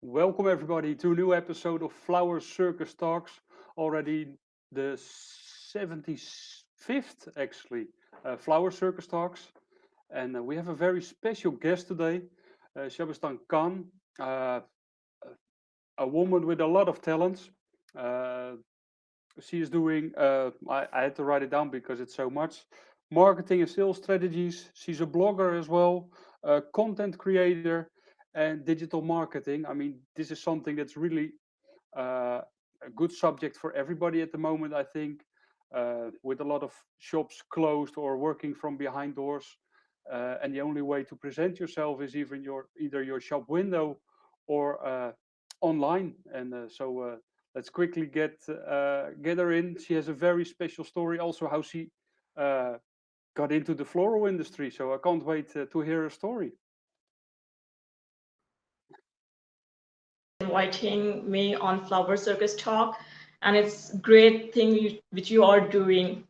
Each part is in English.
Welcome everybody to a new episode of Flower Circus Talks. Already the 75th, actually, Flower Circus Talks, and we have a very special guest today, Shabistan Khan, a woman with a lot of talents. Uh, she is doing. I had to write it down because it's so much. Marketing and sales strategies. She's a blogger as well, a content creator, and digital marketing. I mean, this is something that's really a good subject for everybody at the moment, I think, with a lot of shops closed or working from behind doors. And the only way to present yourself is even either your shop window or online. And let's quickly get her in. She has a very special story, also how she uh, got into the floral industry. So I can't wait to hear her story. Inviting me on Flower Circus Talk, and it's great thing which you are doing.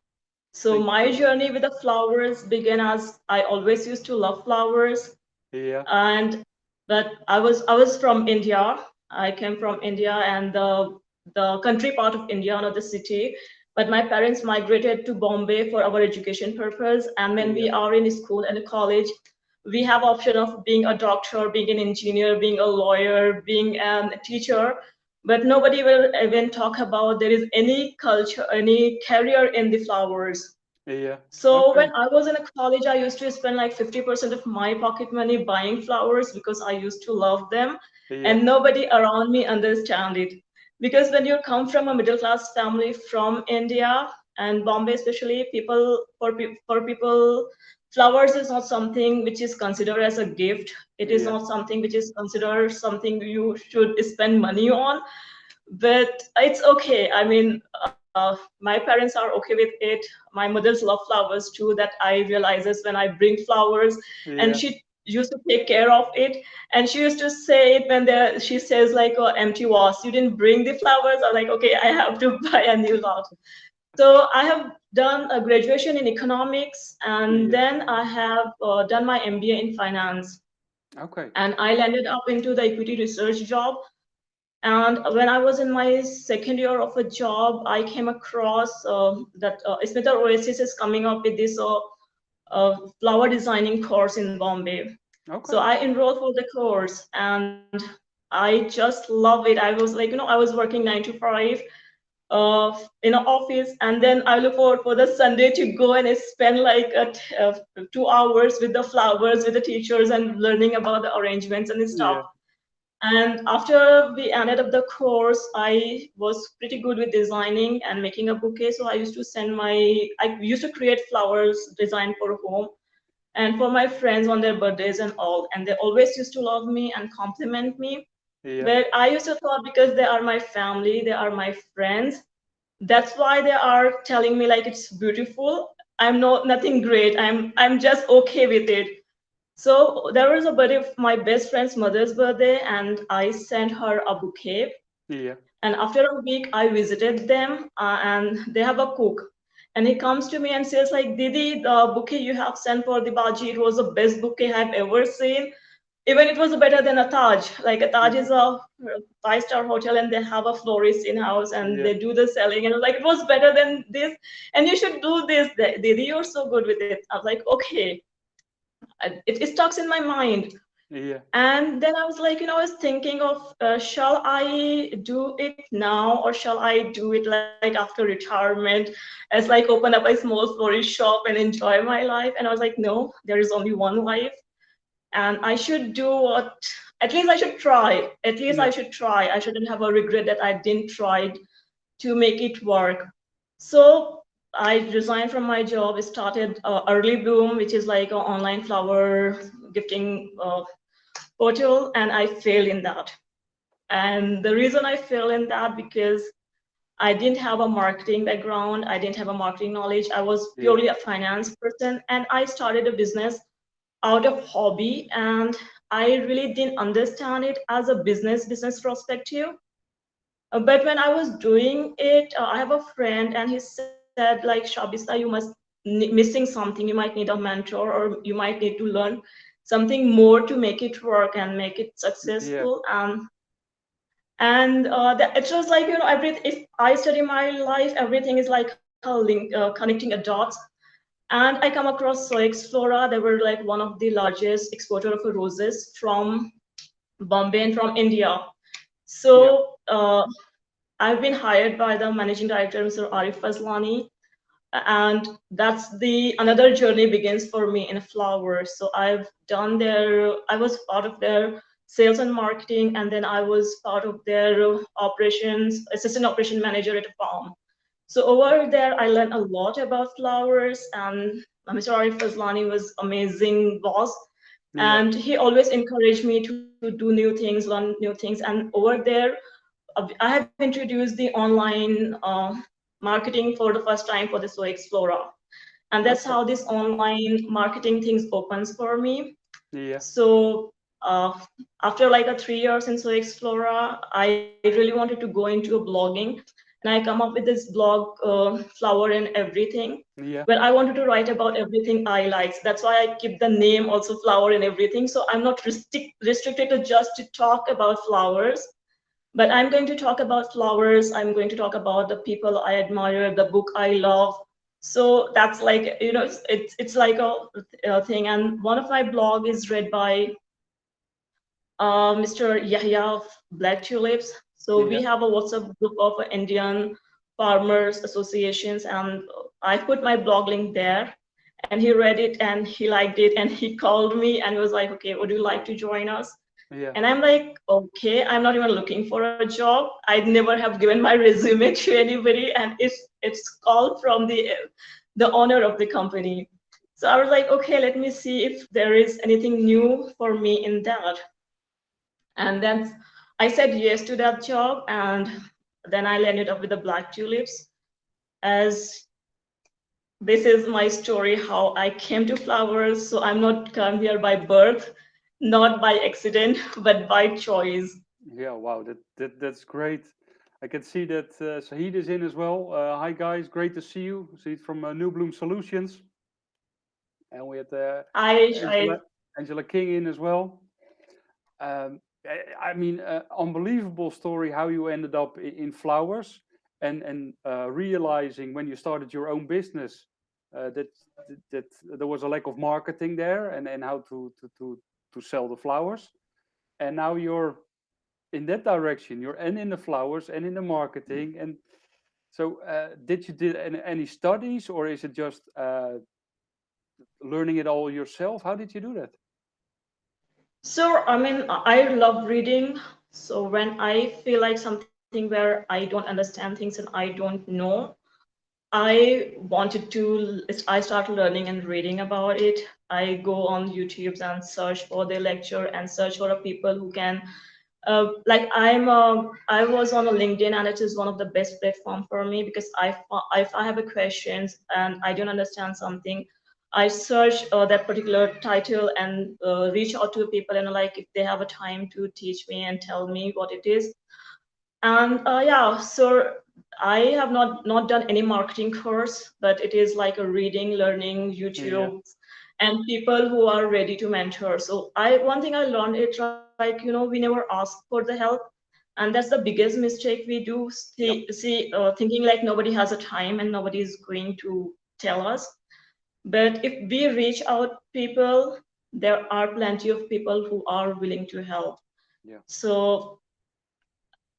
So Thank you my so much. journey with the flowers began as I always used to love flowers, Yeah, and but I was from India. I came from India and the country part of India, not the city. But my parents migrated to Bombay for our education purpose. And when yeah, we are in school and college, we have option of being a doctor, being an engineer, being a lawyer, being a teacher. But nobody will even talk about there is any culture, any career in the flowers. yeah. So when Okay. I was in a college, I used to spend like 50% of my pocket money buying flowers because I used to love them, Yeah, and nobody around me understand it. Because when you come from a middle class family from India and Bombay, especially, for people, flowers is not something which is considered as a gift. It is yeah, not something which is considered something you should spend money on, but it's okay. I mean, my parents are okay with it. My mother's love flowers too, that I realizes when I bring flowers, and yeah, she used to take care of it. And she used to say it when she says like, oh, empty vase, you didn't bring the flowers. I'm like, okay, I have to buy a new lot. So I have done a graduation in economics, and yeah. then I have done my MBA in finance, Okay. and I landed up into the equity research job. And when I was in my second year of a job, I came across that Smith Oasis is coming up with this flower designing course in Bombay. So Okay. I enrolled for the course, and I just love it. I was like, I was working 9 to 5 in an office, and then I look forward for the Sunday to go and spend like 2 hours with the flowers, with the teachers, and learning about the arrangements and stuff. Yeah, And after we ended up the course, I was pretty good with designing and making a bouquet. So I used to create flowers design for home and for my friends on their birthdays and all. And they always used to love me and compliment me. yeah, But I used to thought because they are my family, they are my friends, that's why they are telling me like it's beautiful. I'm not nothing great. I'm just okay with it. So there was a birthday of my best friend's mother's birthday, and I sent her a bouquet. yeah, And after a week, I visited them, and they have a cook. And he comes to me and says, like, Didi, the bouquet you have sent for the Baji, it was the best bouquet I've ever seen. Even it was better than a Taj. Like a Taj yeah, is a five-star hotel, and they have a florist in house, and yeah, they do the selling. And like, it was better than this, and you should do this, Didi. You're so good with it. I was like, okay. It stuck in my mind. yeah, And then I was like, I was thinking of, shall I do it now, or shall I do it like after retirement, as like open up a small florist shop and enjoy my life? And I was like, no, there is only one life, and I should do what, at least I should try. At least I yeah, should try. I shouldn't have a regret that I didn't try to make it work. So I resigned from my job, started Early Bloom, which is like an online flower gifting portal, and I failed in that. And the reason I failed in that because I didn't have a marketing background, I didn't have a marketing knowledge. I was yeah, purely a finance person, and I started a business out of hobby, and I really didn't understand it as a business perspective. But when I was doing it, I have a friend, and he said, like, Shabista, you must missing something. You might need a mentor, or you might need to learn something more to make it work and make it yeah, successful. And it was like, every if I study my life, everything is like a link, connecting a dots. And I come across Soex Flora. They were like one of the largest exporter of roses from Bombay and from India. Yeah. So I've been hired by the managing director, Mr. Arif Fazlani, and that's the another journey begins for me in flowers. So I was part of their sales and marketing, and then I was part of their operations, assistant operation manager at a farm. So over there, I learned a lot about flowers, and Mr. Arif Fazlani was amazing boss, Yeah. and he always encouraged me to do new things, learn new things. And over there, I have introduced the online marketing for the first time for the Soex Flora, and that's Okay. how this online marketing things opens for me. Yeah. So uh, after like a 3 years in Soex Flora, I really wanted to go into a blogging, and I come up with this blog, Flower and Everything, Yeah. where I wanted to write about everything I like. That's why I keep the name also Flower and Everything. So I'm not restricted to just to talk about flowers, but I'm going to talk about flowers. I'm going to talk about the people I admire, the book I love. So that's like, it's like a thing. And one of my blog is read by Mr. Yahya of Black Tulips. So we Yeah. have a WhatsApp group of Indian farmers associations, and I put my blog link there. And he read it and he liked it, and he called me and was like, "Okay, would you like to join us?" Yeah. And I'm like, okay, I'm not even looking for a job. I'd never have given my resume to anybody, and it's called from the owner of the company. So I was like, okay, let me see if there is anything new for me in that. And then I said yes to that job, and then I landed up with the Black Tulips. As this is my story, how I came to flowers. So I'm not come here by birth, not by accident, but by choice. Yeah. Wow. That's great. I can see that Sahid is in as well. Hi guys, great to see you. Sahid from New Bloom Solutions, and we had I Angela Angela King in as well. I mean, unbelievable story how you ended up in flowers, and realizing when you started your own business that there was a lack of marketing there, and how to sell the flowers, and now you're in that direction. You're and in the flowers and in the marketing. And so, did you did any studies, or is it just learning it all yourself? How did you do that? So, I mean, I love reading. So when I feel like something where I don't understand things and I don't know, I wanted to, I start learning and reading about it. I go on YouTube and search for the lecture and search for people who can, I was on a LinkedIn, and it is one of the best platform for me, because if I have a questions and I don't understand something, I search that particular title and reach out to people, and like if they have a time to teach me and tell me what it is. And yeah, so I have not done any marketing course, but it is like a reading, learning, Yeah, YouTube, and people who are ready to mentor. So I one thing I learned it, like, we never ask for the help, and that's the biggest mistake we do. yeah, Thinking like nobody has a time and nobody is going to tell us. But if we reach out people, there are plenty of people who are willing to help. yeah. So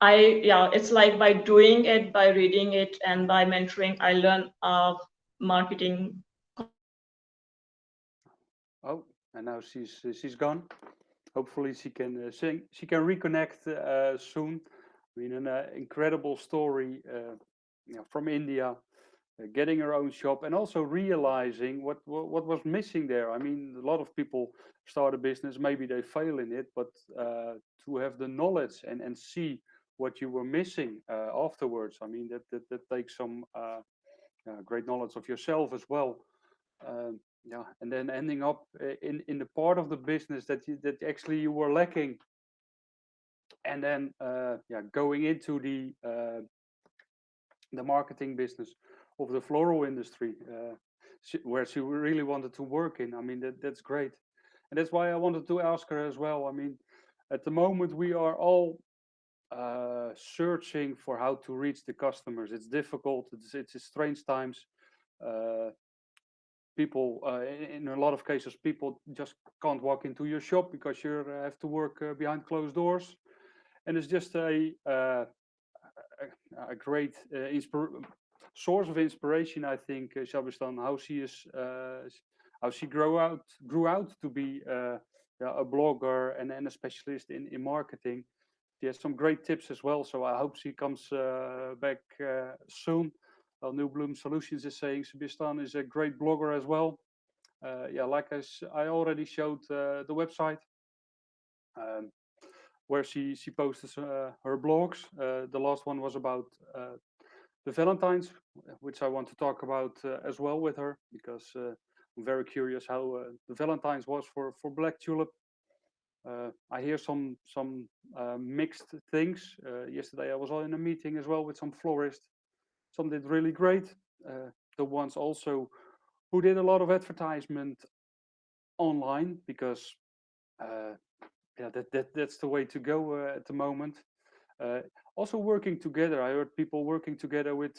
yeah, it's like by doing it, by reading it, and by mentoring, I learn marketing concepts. Oh, and now she's gone. Hopefully she can sing. She can reconnect soon. I mean, an incredible story, from India, getting her own shop, and also realizing what was missing there. I mean, a lot of people start a business, maybe they fail in it, but to have the knowledge and see what you were missing afterwards. I mean, that takes some great knowledge of yourself as well. Yeah, and then ending up in the part of the business that actually you were lacking, and then yeah, going into the marketing business of the floral industry, where she really wanted to work in. I mean, that's great, and that's why I wanted to ask her as well. I mean, at the moment we are all searching for how to reach the customers. It's difficult. It's strange times. Uh, People, in a lot of cases, people just can't walk into your shop because you have to work behind closed doors. And it's just a great source of inspiration, I think, Shabistan, how she grew out to be yeah, a blogger and a specialist in marketing. She has some great tips as well, so I hope she comes back soon. Well, New Bloom Solutions is saying Shabistan is a great blogger as well. Yeah, like I already showed the website. Um, where she posts her blogs. The last one was about the Valentines, which I want to talk about as well with her because I'm very curious how the Valentines was for Black Tulip. I hear some mixed things. Yesterday I was in a meeting as well with some florists. Some did really great. The ones also who did a lot of advertisement online because uh, yeah, that's the way to go at the moment. Uh, Also working together. I heard people working together with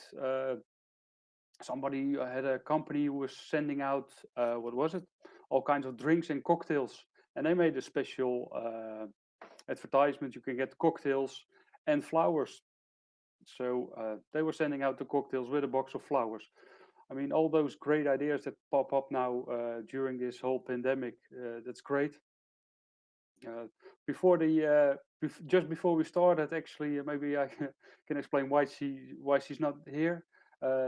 somebody had a company who was sending out what was it? All kinds of drinks and cocktails, and they made a special advertisement. You can get cocktails and flowers. So they were sending out the cocktails with a box of flowers. I mean, all those great ideas that pop up now during this whole pandemic. That's great. Uh, before the just before we started, actually, maybe I can explain why she's not here.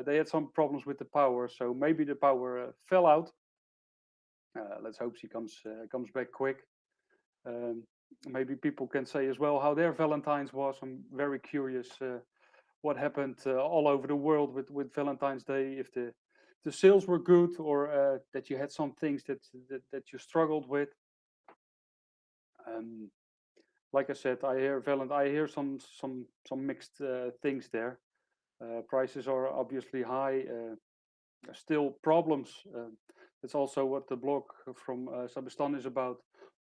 They had some problems with the power, so maybe the power fell out. Let's hope she comes back quick. Um, Maybe people can say as well how their Valentine's was. I'm very curious what happened all over the world with Valentine's Day. If the sales were good or that you had some things that you struggled with. Um, like I said, I hear some mixed things there. Prices are obviously high. Still problems. That's also what the blog from Sabistan is about.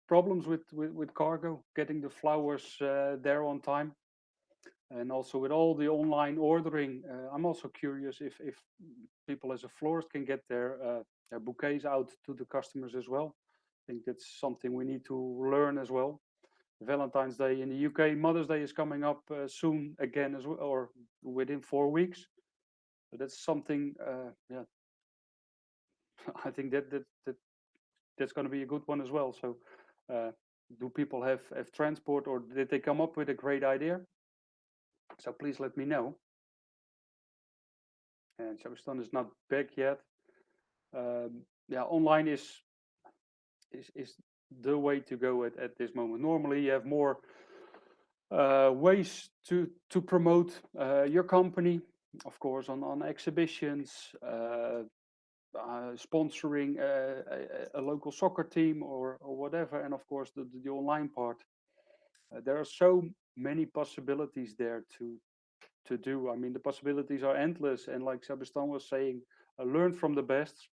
Problems with cargo, getting the flowers there on time, and also with all the online ordering. I'm also curious if people as a florist can get their bouquets out to the customers as well. I think that's something we need to learn as well. Valentine's Day in the UK. Mother's Day is coming up soon again as well, or within 4 weeks. So that's something. Yeah, I think that's going to be a good one as well. So, uh, do people have transport, or did they come up with a great idea? So please let me know. And Shabistan is not back yet. Yeah, online is the way to go at this moment. Normally, you have more ways to promote your company, of course, on exhibitions, sponsoring a local soccer team or whatever, and of course the online part. There are so many possibilities there to do. I mean, the possibilities are endless, and like Shabistan was saying, learn from the best.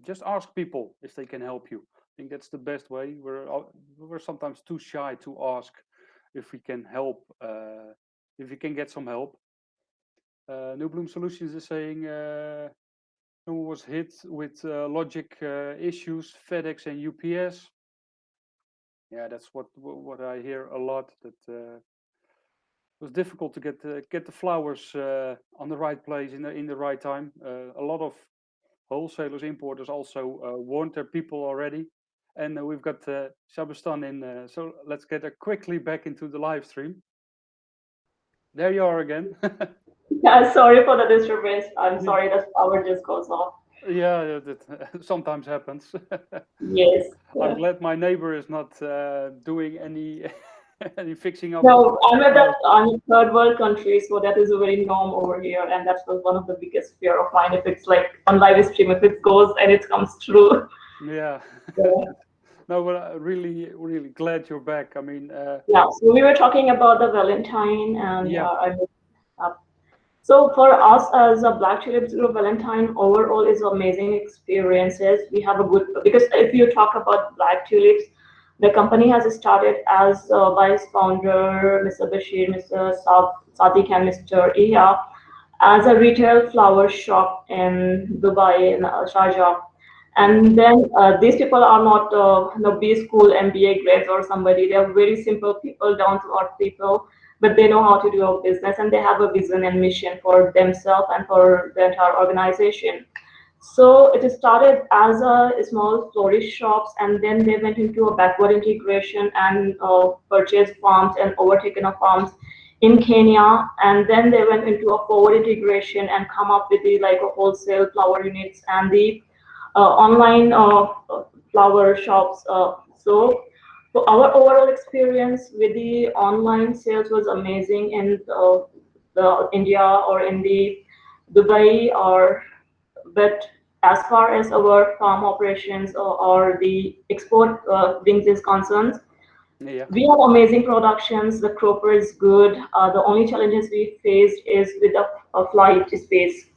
Just ask people if they can help you. I think that's the best way. We're sometimes too shy to ask if we can help, if we can get some help. New Bloom Solutions is saying someone was hit with logic issues, FedEx and UPS. Yeah, that's what I hear a lot. That it was difficult to get the flowers on the right place in the right time. A lot of wholesalers, importers also warned their people already. And we've got Shabistan in, so let's get her quickly back into the live stream. There you are again. Yeah, sorry for the disturbance. I'm Yeah, sorry the power just goes off. yeah, that sometimes happens. Yes. I'm glad my neighbor is not doing any any fixing up of No, the house. I'm a third world country, so that is a very norm over here, and that was one of the biggest fear of mine. If it's like on live stream, if it goes and it comes true. Yeah. Yeah. No, but really, really glad you're back. I mean, Yeah, so we were talking about the Valentine, and yeah, yeah, so for us as a Black Tulip Group, Valentine overall is amazing experiences. We have a good because if you talk about Black Tulips, The company has started as by its founder, Mr. Bashir, Mr. Sadiq, and Mr. Iya, as a retail flower shop in Dubai, in Sharjah. Yeah. And then these people are not B school MBA grads or somebody. They are very simple people, down to earth people, but they know how to do a business and they have a vision and mission for themselves and for the entire organization. So it started as a small florist shops, and then they went into a backward integration and purchased farms and overtaken of farms in Kenya, and then they went into a forward integration and come up with the like a wholesale flower units and the online flower shops. So our overall experience with the online sales was amazing in the India or in the Dubai or but as far as our farm operations or the export brings is concerned, Yeah. we have amazing productions. The cropper is good. The only challenges we faced is with a flight space. Yeah.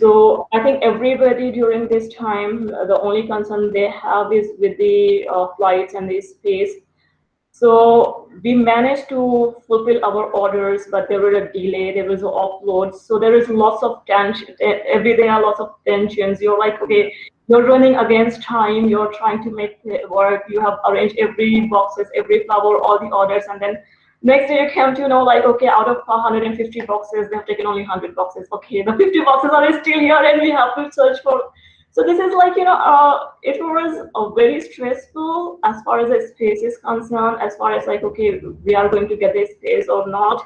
So I think everybody during this time, the only concern they have is with the flights and the space. So we managed to fulfill our orders, but there were a delay, there was an offload. So there is lots of tension. Every day are lots of tensions. You're like, Yeah. okay, you're running against time, you're trying to make it work, you have arranged every boxes, every flower, all the orders, and then next day you come to know like, okay, out of 150 boxes, they have taken only 100 boxes. Okay, the 50 boxes are still here and we have to search for. So this is like, it was very stressful as far as the space is concerned, as far as like, okay, we are going to get this space or not.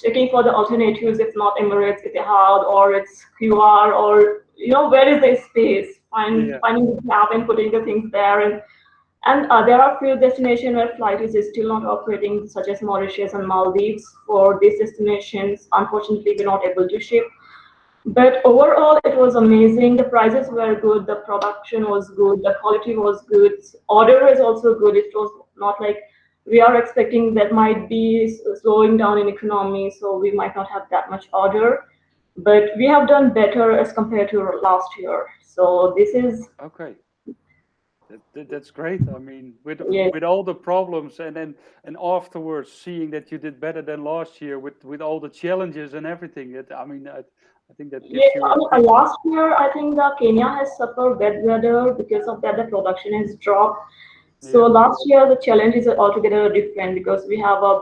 Checking for the alternatives, if not Emirates, Etihad, or it's QR, or where is the space? Yeah. Finding the gap and putting the things there, and there are few destinations where flight is still not operating, such as Mauritius and Maldives. For these destinations, unfortunately, we're not able to ship. But overall, it was amazing. The prices were good, the production was good, the quality was good, order is also good. It was not like we are expecting that might be slowing down in economy, so we might not have that much order. But we have done better as compared to last year. So this is, Okay. That's great. I mean, yes, with all the problems, and afterwards seeing that you did better than last year with all the challenges and everything. I mean, I think that yes. gives you a great. Last year, I think the Kenya has suffered bad weather. Because of that, the production has dropped. So Yeah. last year the challenge is altogether different because we have a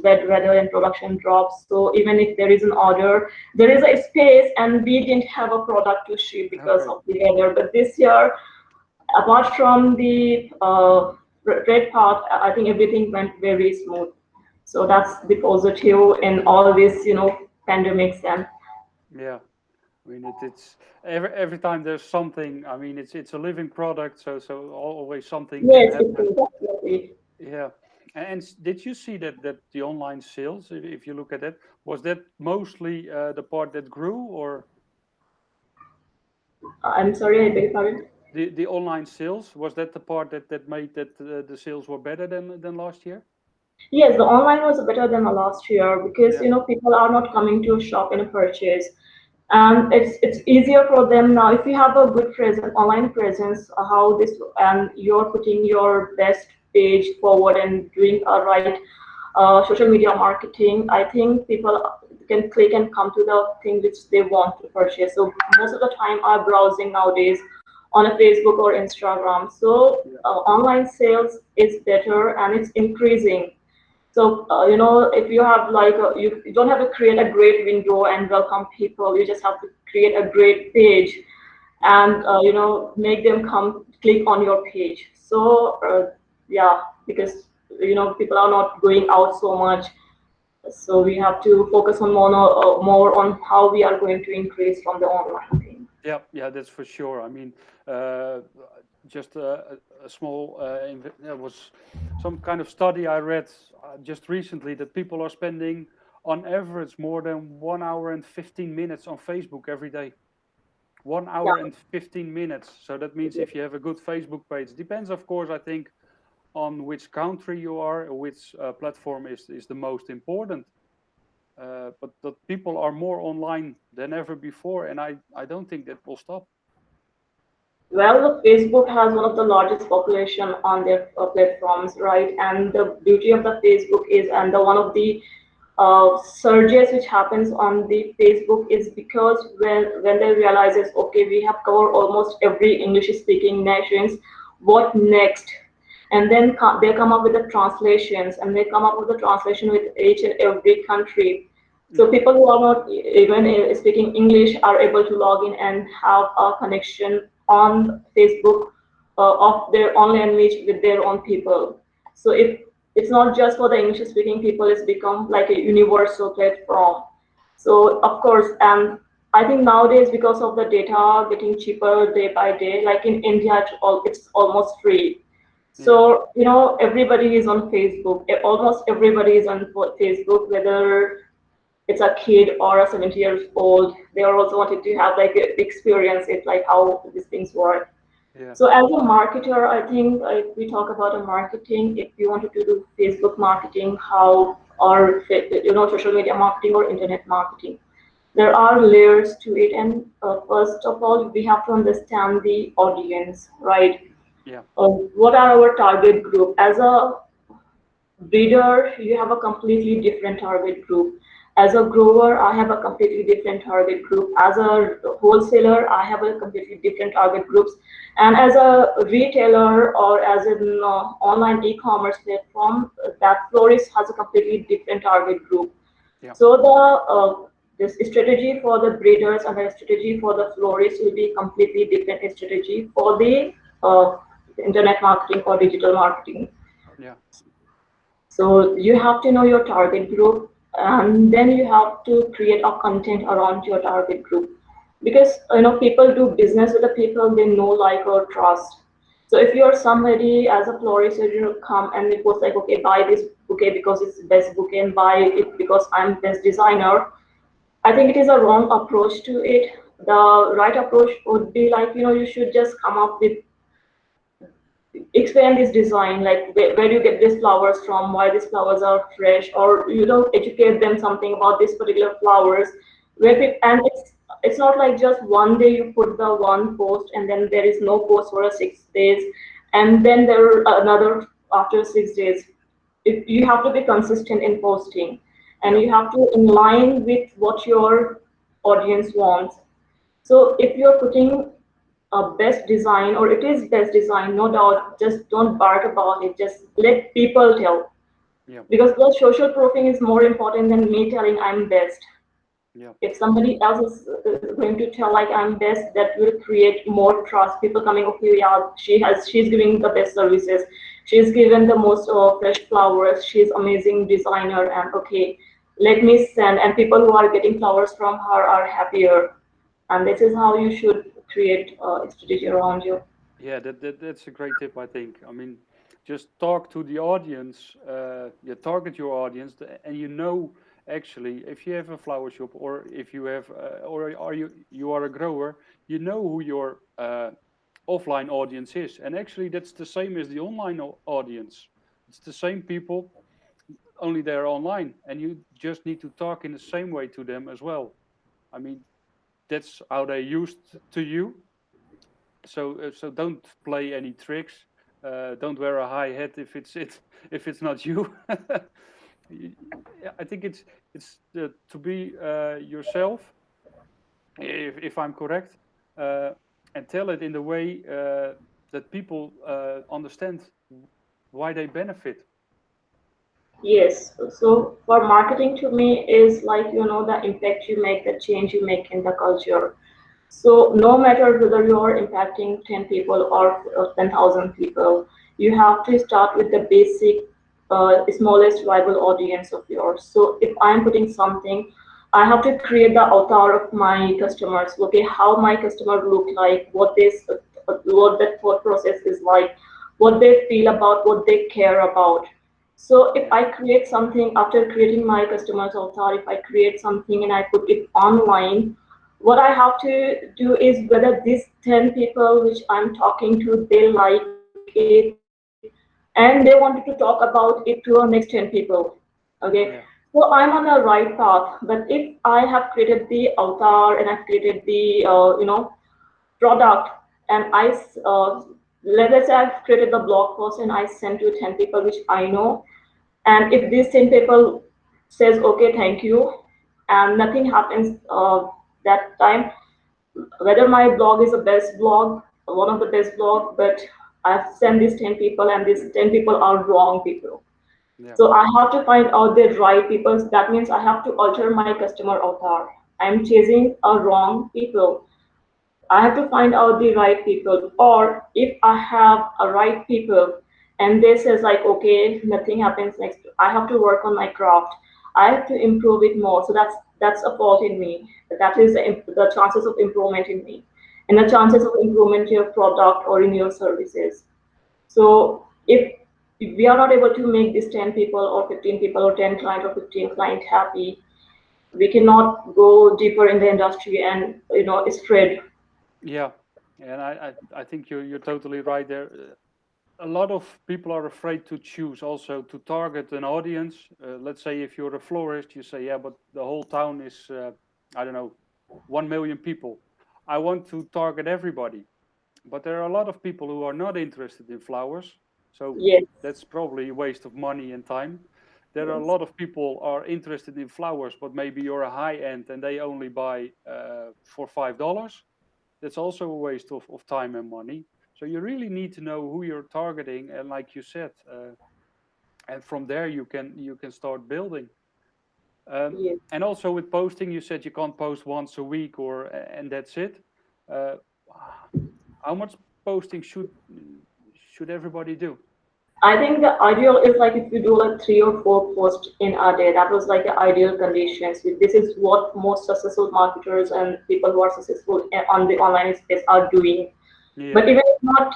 bad weather and production drops. So even if there is an order, there is a space, and we didn't have a product to ship because Okay. of the weather. But this year, apart from the red part, I think everything went very smooth. So that's the positive in all this, pandemics and Yeah. I mean, it's every time there's something. I mean, it's a living product, so always something can yes, it happen. is definitely. Yeah. And did you see that the online sales, if you look at it, was that mostly the part that grew, or I'm sorry, I beg your pardon. the online sales, was that the part that made that the sales were better than last year? Yes, the online was better than the last year because Yeah. people are not coming to a shop and a purchase, and it's easier for them now. If you have a good presence, online presence, how this and you're putting your best page forward and doing a right social media marketing, I think people can click and come to the thing which they want to purchase. So most of the time, are browsing nowadays on a Facebook or Instagram. So Yeah. online sales is better and it's increasing. So, if you have like, you don't have to create a great window and welcome people, you just have to create a great page Yeah. and, make them come click on your page. So, yeah, because, people are not going out so much. So we have to focus on more on how we are going to increase from the online thing. Yeah, yeah, that's for sure. I mean, uh, just a small, there was some kind of study I read just recently that people are spending on average more than 1 hour and 15 minutes on Facebook every day. One Yeah. hour and 15 minutes. So that means if you have a good Facebook page, depends, of course, I think, on which country you are, which platform is the most important. But people are more online than ever before, and I don't think that will stop. Well, Facebook has one of the largest population on their platforms, right? And the beauty of the Facebook is, and the one of the surges which happens on the Facebook is because when they realizes, okay, we have covered almost every English speaking nations, what next? And then they come up with the translations, and they come up with the translation with each and every country. So Yeah, people who are not even speaking English are able to log in and have a connection on Facebook of their own language with their own people. So if it's not just for the English speaking people, it's become like a universal platform. So of course, and I think nowadays because of the data getting cheaper day by day, like in India, it's almost free. yeah, So everybody is on Facebook. Almost everybody is on Facebook, whether it's a kid or a 70 years old. They are also wanted to have like experience it, like how these things work. yeah, So as a marketer, I think if we talk about a marketing, if you wanted to do Facebook marketing, how or social media marketing or internet marketing, there are layers to it. And first of all, we have to understand the audience, right? yeah, What are our target group? As a breeder, you have a completely different target group. As a grower, I have a completely different target group. As a wholesaler, I have a completely different target groups. And as a retailer or as an online e-commerce platform, that florist has a completely different target group. yeah, So this strategy for the breeders and the strategy for the florists will be completely different strategy for the uh, internet marketing or digital marketing. yeah, So you have to know your target group, and then you have to create a content around your target group, because people do business with the people they know, like, or trust. So if you're somebody as a florist, you come and it was like, okay, buy this bouquet because it's the best bouquet and buy it because I'm best designer. I think it is a wrong approach to it. The right approach would be like, you should just come up with explain this design, like where you get these flowers from, why these flowers are fresh, or educate them something about these particular flowers. And it's not like just one day you put the one post and then there is no post for a 6 days, and then there are another after 6 days. If you have to be consistent in posting, and yeah, you have to in line with what your audience wants. So if you're putting a best design, or it is best design, no doubt, just don't bark about it. Just let people tell. yeah, Because the social proofing is more important than me telling I'm best. yeah, If somebody else is going to tell like I'm best, that will create more trust. People coming, okay, yeah, she's giving the best services. She's given the most fresh flowers. She's amazing designer, and okay, let me send. And people who are getting flowers from her are happier. And this is how you should create a strategy around you. yeah. That's a great tip, I think. I mean, just talk to the audience. You target your audience, and you know actually if you have a flower shop, or if you have, or are you are a grower, you know who your offline audience is, and actually that's the same as the online audience. It's the same people, only they're online, and you just need to talk in the same way to them as well. I mean, that's how they used to you. So don't play any tricks. Don't wear a high hat if if it's not you. I think it's to be yourself, if I'm correct, uh, and tell it in the way that people understand why they benefit. Yes. So for marketing to me is like, the impact you make, the change you make in the culture. So no matter whether you're impacting 10 people or 10,000 people, you have to start with the basic, smallest viable audience of yours. So if I'm putting something, I have to create the avatar of my customers. Okay, how my customer look like, what that thought process is like, what they feel about, what they care about. So if Yeah, I create something after creating my customer's avatar, if I create something and I put it online, what I have to do is whether these 10 people which I'm talking to, they like it and they wanted to talk about it to our next 10 people. Okay. So yeah, I'm on the right path. But if I have created the avatar and I've created the, product, and let's say I've created the blog post and I sent to 10 people which I know, and if these 10 people says okay, thank you, and nothing happens that time, whether my blog is the best blog, one of the best blog, but I've sent these 10 people and these 10 people are wrong people. Yeah. So I have to find out the right people. That means I have to alter my customer avatar. I'm chasing a wrong people. I have to find out the right people. Or if I have a right people and they says like, okay, nothing happens next, I have to work on my craft. I have to improve it more. So that's a fault in me. That is the chances of improvement in me, and the chances of improvement in your product or in your services. So if we are not able to make these 10 people or 15 people or 10 client or 15 client happy, we cannot go deeper in the industry and spread. Yeah, and I think you're totally right there. A lot of people are afraid to choose also to target an audience. Let's say if you're a florist, you say, yeah, but the whole town is, I don't know, 1 million people. I want to target everybody. But there are a lot of people who are not interested in flowers. So Yes, that's probably a waste of money and time. There are a yes, lot of people are interested in flowers, but maybe you're a high end and they only buy for $5. That's also a waste of time and money. So you really need to know who you're targeting, and like you said, and from there you can start building. yes. And also with posting, you said you can't post once a week or and that's it. Uh, how much posting should everybody do? I think the ideal is like if you do like 3 or 4 posts in a day, that was like the ideal conditions. This is what most successful marketers and people who are successful on the online space are doing. Yeah, But even if not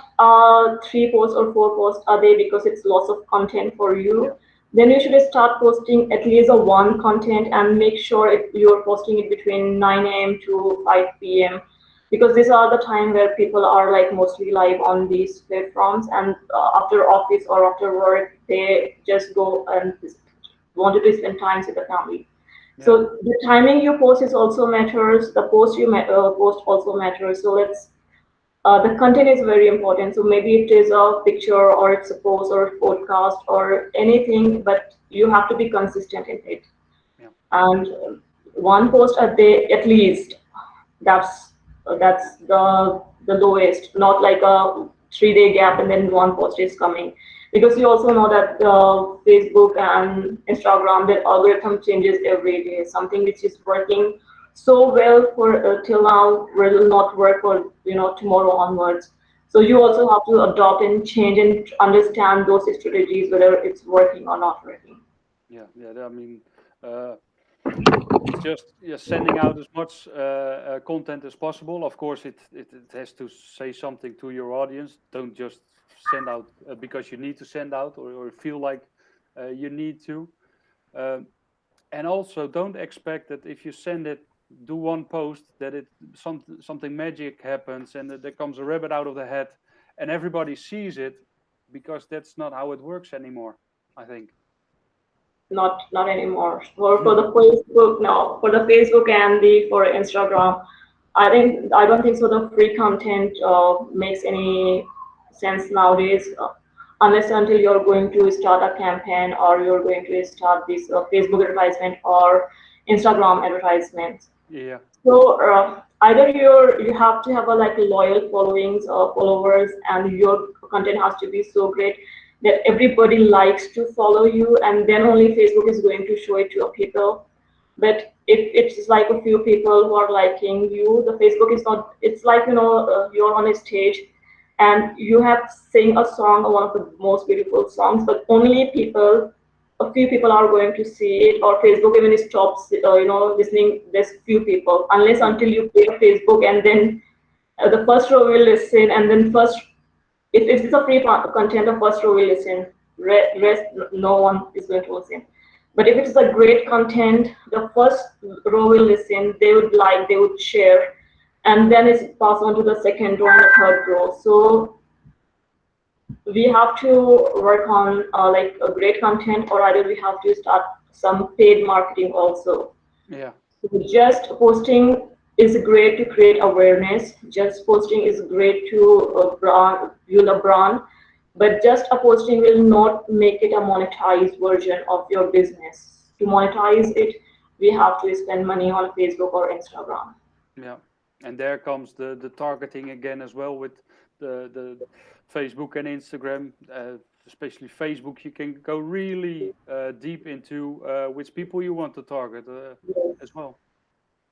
3 posts or 4 posts a day because it's lots of content for yeah, you, then you should start posting at least a one content and make sure you're posting it between 9 a.m. to 5 p.m. because these are the time where people are like mostly live on these platforms, and after office or after work they just go and wanted to spend time with the family. yeah, So the timing you post is also matters. The post post also matters. So the content is very important. So maybe it is a picture or it's a post or a podcast or anything, but you have to be consistent in it. yeah, And one post a day at least. That's the lowest. Not like a 3 day gap and then one post is coming, because you also know that Facebook and Instagram, the algorithm changes every day. Something which is working so well for till now will not work for tomorrow onwards. So you also have to adopt and change and understand those strategies whether it's working or not working. yeah, yeah. I mean, uh, it's just, yeah, sending out as much content as possible. Of course, it has to say something to your audience. Don't just send out because you need to send out, or feel like you need to. Um, and also, don't expect that if you send it, do one post, that something magic happens and that there comes a rabbit out of the hat and everybody sees it, because that's not how it works anymore, I think. Not anymore. For the Facebook, no. For the Facebook and the for Instagram, I don't think so. The free content makes any sense nowadays, unless until you're going to start a campaign or you're going to start this Facebook advertisement or Instagram advertisement. Yeah, So either you have to have a like loyal followings or followers, and your content has to be so great that everybody likes to follow you, and then only Facebook is going to show it to people. But if it's like a few people who are liking you, the Facebook is not. It's like you're on a stage, and you have sing a song, one of the most beautiful songs, but only a few people are going to see it, or Facebook even stops listening this few people unless yeah, until you pay Facebook, and then the first row will listen, and then first if it's a free content, the first row will listen. Rest no one is going to listen. But if it's a great content, the first row will listen. They would like, they would share, and then it's passed on to the second row and the third row. So we have to work on like a great content, or either we have to start some paid marketing also. yeah, Just posting is great to create awareness. Just posting is great to build a brand, but just a posting will not make it a monetized version of your business. To monetize it, we have to spend money on Facebook or Instagram. Yeah, and there comes the targeting again as well with the Facebook and Instagram. Especially Facebook, you can go really deep into which people you want to target as well.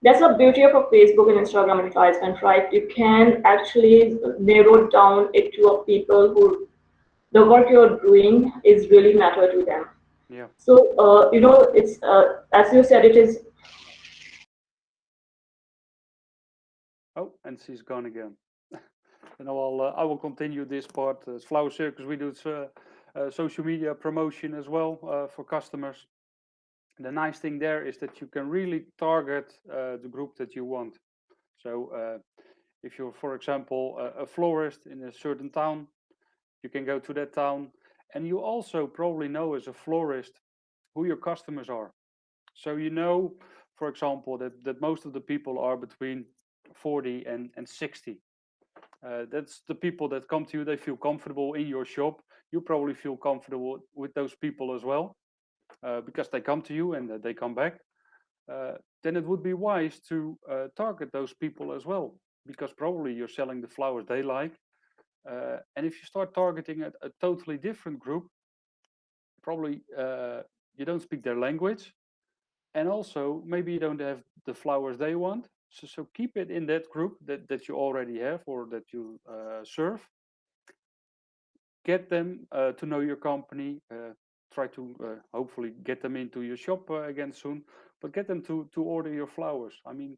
That's the beauty of a Facebook and Instagram advertisement, right? You can actually narrow down it to a people who the work you're doing is really matter to them. Yeah. So it's as you said, it is. Oh, and she's gone again. And I will continue this part. As Flower Circus, we do social media promotion as well for customers. The nice thing there is that you can really target the group that you want. So if you're, for example, a florist in a certain town, you can go to that town, and you also probably know as a florist who your customers are. So you know, for example, that most of the people are between 40 and 60. That's the people that come to you. They feel comfortable in your shop. You probably feel comfortable with those people as well because they come to you and they come back. Then it would be wise to target those people as well because probably you're selling the flowers they like. And if you start targeting a totally different group, probably you don't speak their language. And also, maybe you don't have the flowers they want. So keep it in that group that you already have or that you serve. Get them to know your company. Try to hopefully get them into your shop again soon. But get them to order your flowers. I mean,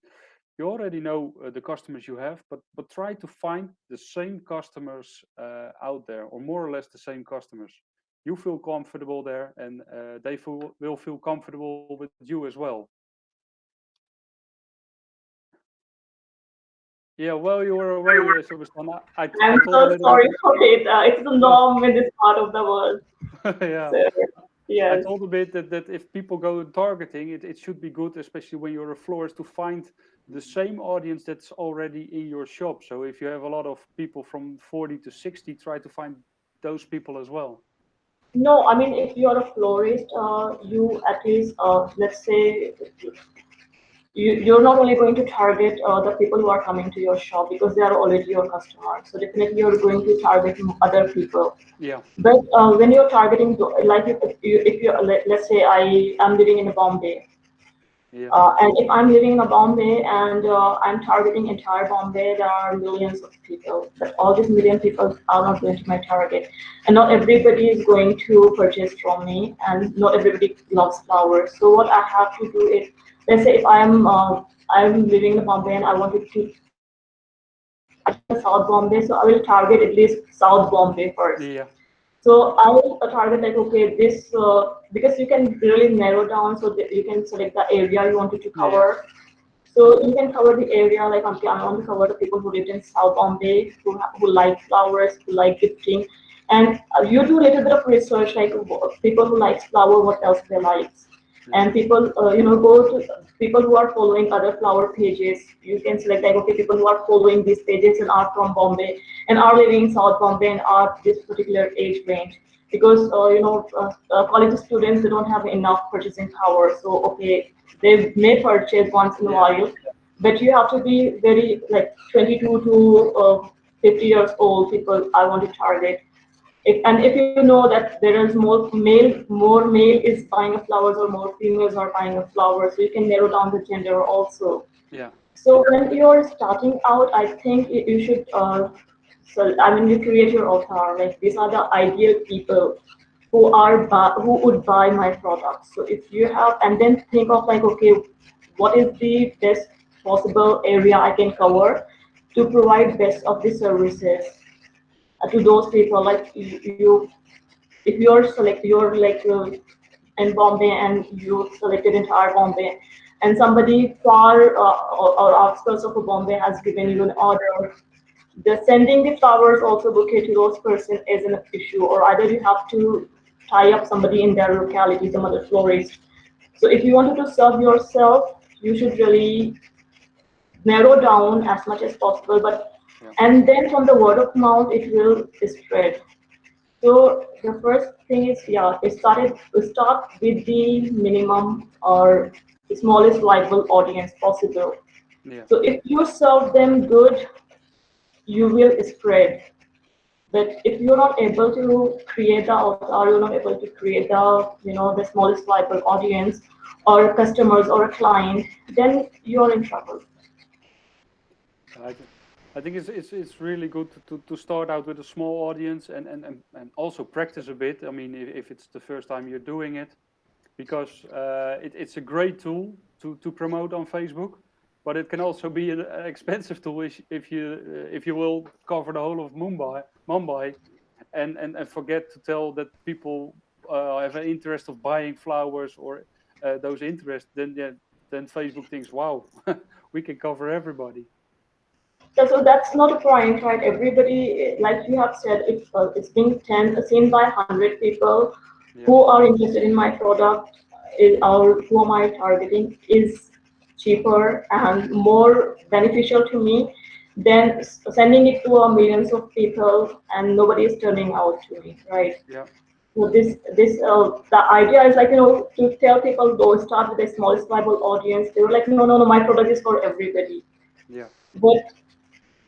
you already know the customers you have, but try to find the same customers out there, or more or less the same customers. You feel comfortable there, and they will feel comfortable with you as well. Yeah, while you were away, Shabistan, I I'm told a so little bit. sorry for it. It's the norm in this part of the world. Yeah, So I yes. told a bit that if people go targeting, it should be good, especially when you're a florist, to find the same audience that's already in your shop. So if you have a lot of people from 40 to 60, try to find those people as well. No, I mean, if you're a florist, you at least, let's say, you're not only going to target the people who are coming to your shop because they are already your customers. So definitely you're going to target other people. Yeah, But when you're targeting, like if you let's say I am living in Bombay, yeah, and if I'm living in a Bombay and I'm targeting entire Bombay, there are millions of people. But all these million people are not going to my target, and not everybody is going to purchase from me, and not everybody loves flowers. So what I have to do is, let's say if I'm living in Bombay and I wanted to South Bombay, so I will target at least South Bombay first. yeah, So I will target like, okay, this because you can really narrow down so that you can select the area you wanted to yeah, cover. So you can cover the area like, okay, I want to cover the people who live in South Bombay, who like flowers, who like gifting, and you do a little bit of research like people who like flower, what else they like, yeah, and people go to people who are following other flower pages. You can select like, okay, people who are following these pages and are from Bombay and are living in South Bombay and are this particular age range because college students, they don't have enough purchasing power. So okay, they may purchase once in a yeah, while, but you have to be very like 22 to 50 years old people I want to target. And if you know that there is more male is buying a flowers or more females are buying a flower, so you can narrow down the gender also. yeah, So when you're starting out, I think you should, so I mean, you create your avatar. Like these are the ideal people who would buy my product. So if you have, and then think of like, okay, what is the best possible area I can cover to provide best of the services to those people. Like if you're in Bombay and you selected entire Bombay, and somebody far or outskirts of Bombay has given you yeah, an order, the sending the flowers also bouquet to those person is an issue, or either you have to tie up somebody in their locality, some other florist. So if you wanted to serve yourself, you should really narrow down as much as possible, but Yeah. and then from the word of mouth it will spread. So the first thing is, yeah, we start with the minimum or the smallest viable audience possible. Yeah. So if you serve them good, you will spread. But if you're not able to create the avatar, you're not able to create the smallest viable audience or customers or a client, then you're in trouble. I, th- I think it's really good to start out with a small audience and also practice a bit. I mean, if it's the first time you're doing it, because it's a great tool to promote on Facebook, but it can also be an expensive tool if you will cover the whole of Mumbai and forget to tell that people have an interest of buying flowers or those interests, then yeah, then Facebook thinks, wow, we can cover everybody. So that's not a point, right? Everybody, like you have said, it's being seen by 100 people Yeah, who are interested in my product, or who am I targeting, is cheaper and more beneficial to me than sending it to a millions of people and nobody is turning out to me, right? yeah, So the idea is like, to tell people go start with the smallest viable audience. They were like, no, no, no, my product is for everybody. yeah, But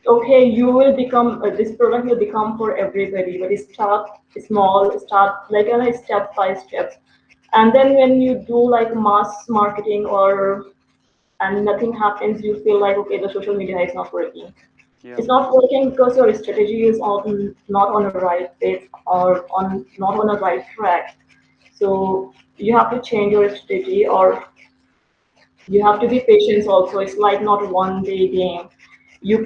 okay, you will become this product will become for everybody, but start small, start like step by step, and then when you do like mass marketing or and nothing happens, you feel like okay, the social media is not working. yeah, It's not working because your strategy is not on a right path or on not on a right track. So you have to change your strategy, or you have to be patient also. It's like not a one day game. You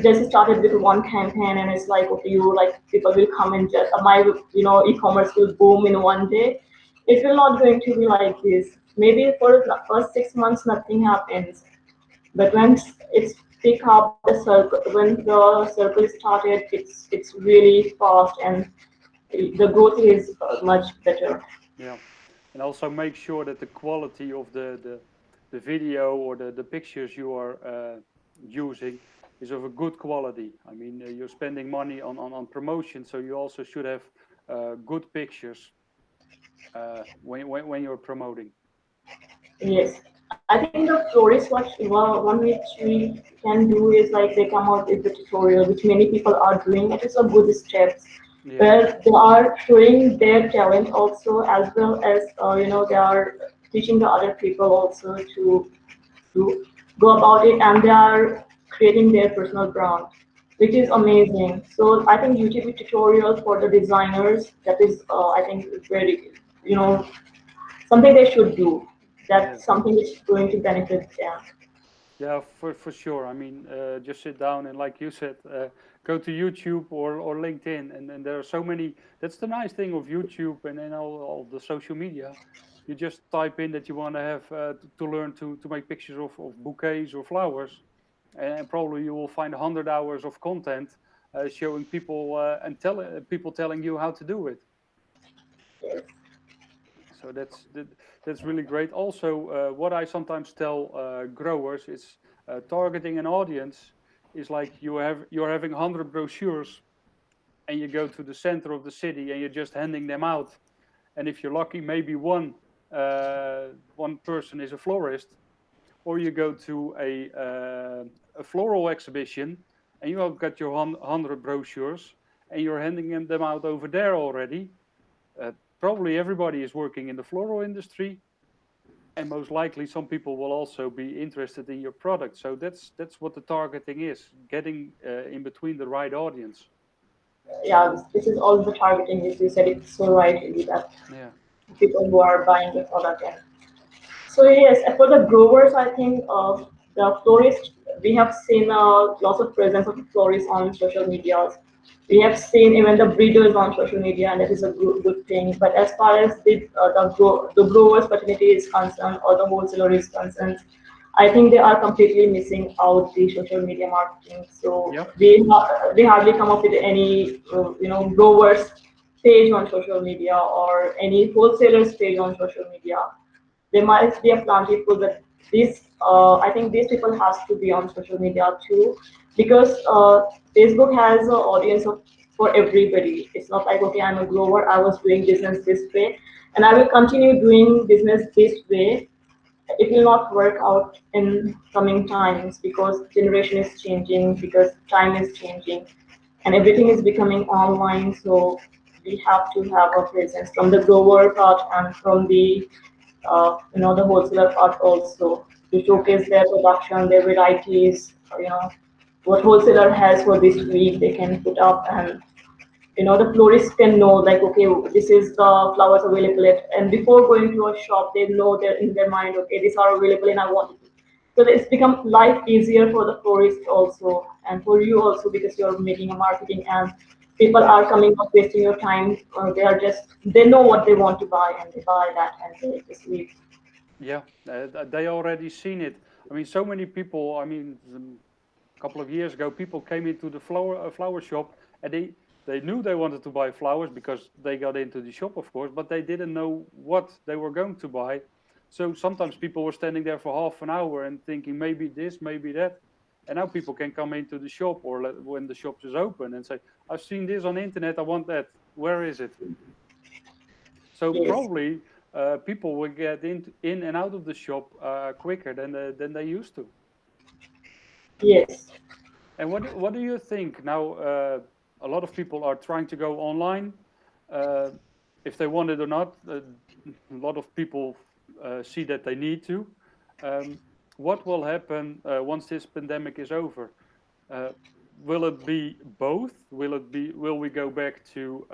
just started with one campaign and it's like okay, you like people will come and just my e-commerce will boom in one day. It will not going to be like this. Maybe for the first 6 months nothing happens, but when it's pick up the circle, when the circle started, it's really fast and the growth is much better. yeah. And also make sure that the quality of the video or the pictures you are using is of a good quality. I mean, you're spending money on promotion, so you also should have good pictures when you're promoting. Yes, I think the florist one which we can do is like they come out with the tutorial, which many people are doing. It is a good steps Yeah, where they are showing their talent also, as well as they are teaching the other people also to go about it, and they are creating their personal brand, which is yeah, amazing. So I think YouTube tutorials for the designers, that is I think very something they should do. yeah. That's something which is going to benefit them. Yeah, for sure. I mean, just sit down and, like you said, go to YouTube or LinkedIn, and there are so many. That's the nice thing of YouTube and then all the social media. You just type in that you want to have to learn to make pictures of bouquets or flowers, and probably you will find 100 hours of content showing people people telling you how to do it. Yes. So that's really great. Also, what I sometimes tell growers is targeting an audience is like you're having 100 brochures and you go to the center of the city and you're just handing them out. And if you're lucky, maybe one person is a florist, or you go to a floral exhibition and you have got your 100 brochures and you're handing them out over there already. uh, Probably everybody is working in the floral industry, and most likely some people will also be interested in your product. So that's what the targeting is: getting in between the right audience. Yeah, this is all the targeting, which you said it's so right, really, that Yeah, people who are buying the product. And so yes, for the growers, I think the florist, we have seen lots of presence of florists on social media. We have seen even the breeders on social media, and that is a good thing. But as far as the growers' fertility is concerned, or the wholesaler is concerned, I think they are completely missing out the social media marketing. So yeah, they hardly come up with any growers page on social media or any wholesalers page on social media. There might be a plenty pool, but These I think these people has to be on social media too, because Facebook has an audience of for everybody. It's not like, okay, I'm a grower, I was doing business this way, and I will continue doing business this way. It will not work out in coming times, because generation is changing, because time is changing, and everything is becoming online. So we have to have a presence from the grower part and from the the wholesaler part also, to Yeah. showcase their production, their varieties, what wholesaler has for this week they can put up. And the florist can know, like, okay, this is the flowers available at, and before going to a shop they know, they're in their mind, okay, these are available and I want it. So it's become life easier for the florist also, and for you also, because you're making a marketing, and people Yeah. are coming up wasting your time. They are just, they know what they want to buy, and they buy that and they just leave. Yeah. They already seen it. I mean, so many people. I mean, a couple of years ago, people came into the flower shop, and they knew they wanted to buy flowers because they got into the shop, of course, but they didn't know what they were going to buy. So sometimes people were standing there for half an hour and thinking maybe this, maybe that. And now people can come into the shop, or when the shop is open, and say, "I've seen this on the internet. I want that. Where is it?" So Yes, probably people will get in and out of the shop quicker than they used to. yes. And what do you think now? A lot of people are trying to go online, uh, if they want it or not. A lot of people see that they need to. Um, what will happen once this pandemic is over? Uh, will it be both? Will we go back to?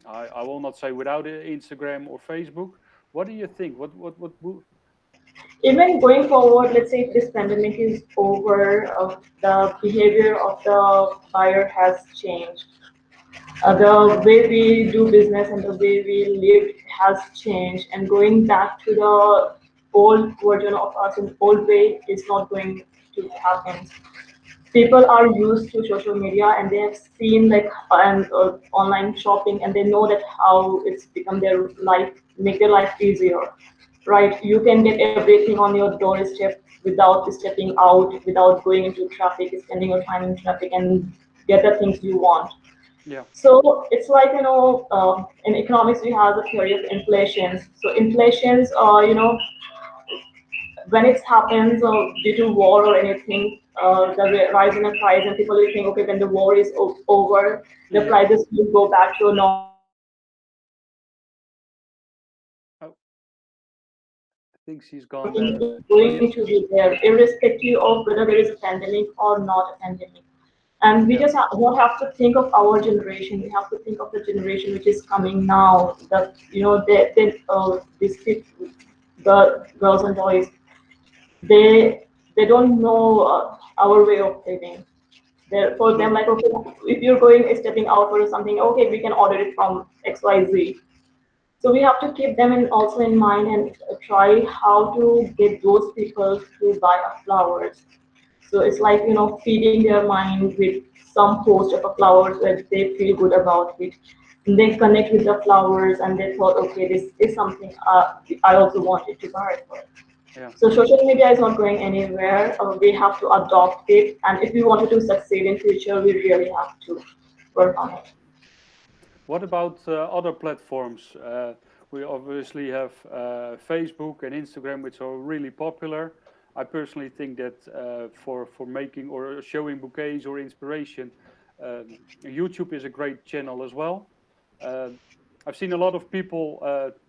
I will not say without Instagram or Facebook. What do you think? Even going forward, let's say if this pandemic is over, the behavior of the buyer has changed. The way we do business and the way we live has changed, and going back to the old version of us in old way is not going to happen. People are used to social media, and they have seen like online shopping, and they know that how it's become their life, make their life easier, right? You can get everything on your doorstep without stepping out, without going into traffic, spending your time in traffic, and get the things you want. Yeah, So it's like, in economics we have the theory of inflations. So inflations, when it happens due to war or anything, the rise in the price, and people will think, okay, when the war is over, the yeah. prices will go back to a normal level. But Oh, I think she's gone everything there. is going to be there, irrespective of whether there is a pandemic or not a pandemic. And we Yeah, just don't have to think of our generation. We have to think of the generation which is coming now. That these the girls and boys, they don't know our way of living. They're, for them, true. like, okay, if you're going stepping out for something, okay, we can order it from XYZ. So we have to keep them in also in mind, and try how to get those people to buy our flowers. So it's like, feeding their mind with some post of a flowers where they feel good about it. And they connect with the flowers, and they thought, okay, this is something I also wanted to buy it for. Yeah. So social media is not going anywhere. We have to adopt it, and if we wanted to succeed in future, we really have to work on it. What about other platforms? We obviously have Facebook and Instagram, which are really popular. I personally think that for making or showing bouquets or inspiration, YouTube is a great channel as well. Uh, I've seen a lot of people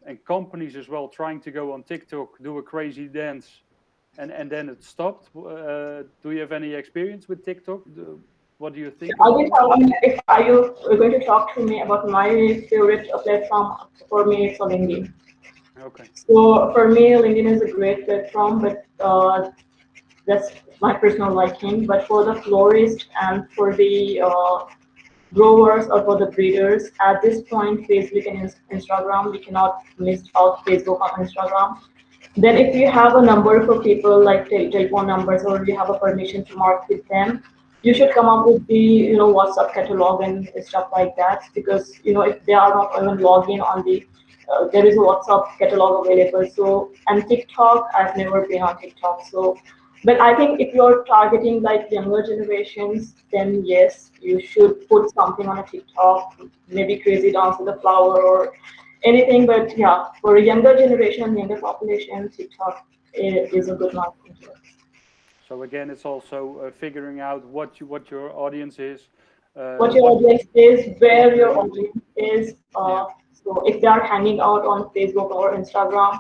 and companies as well trying to go on TikTok, do a crazy dance, and then it stopped. Do you have any experience with TikTok? What do you think I about will it? tell you, if are you going to talk to me about my favorite platform, for me it's LinkedIn. Okay. So for me, LinkedIn is a great platform, but that's my personal liking. But for the florist and for the growers or for the breeders, at this point, Facebook and Instagram, we cannot miss out Facebook or Instagram. Then if you have a number for people, like telephone numbers, or you have a permission to market them, you should come up with the WhatsApp catalog and stuff like that, because if they are not even logged in on the there is a WhatsApp catalog available. So, and TikTok, I've never been on TikTok. So, but I think if you're targeting like younger generations, then yes, you should put something on a TikTok, maybe crazy dance with a flower or anything. But yeah, for a younger generation, younger population, TikTok is a good marketing tool. So again, it's also figuring out what your audience is, What your what audience is, what where they're your using. audience is. Yeah, So if they are hanging out on Facebook or Instagram,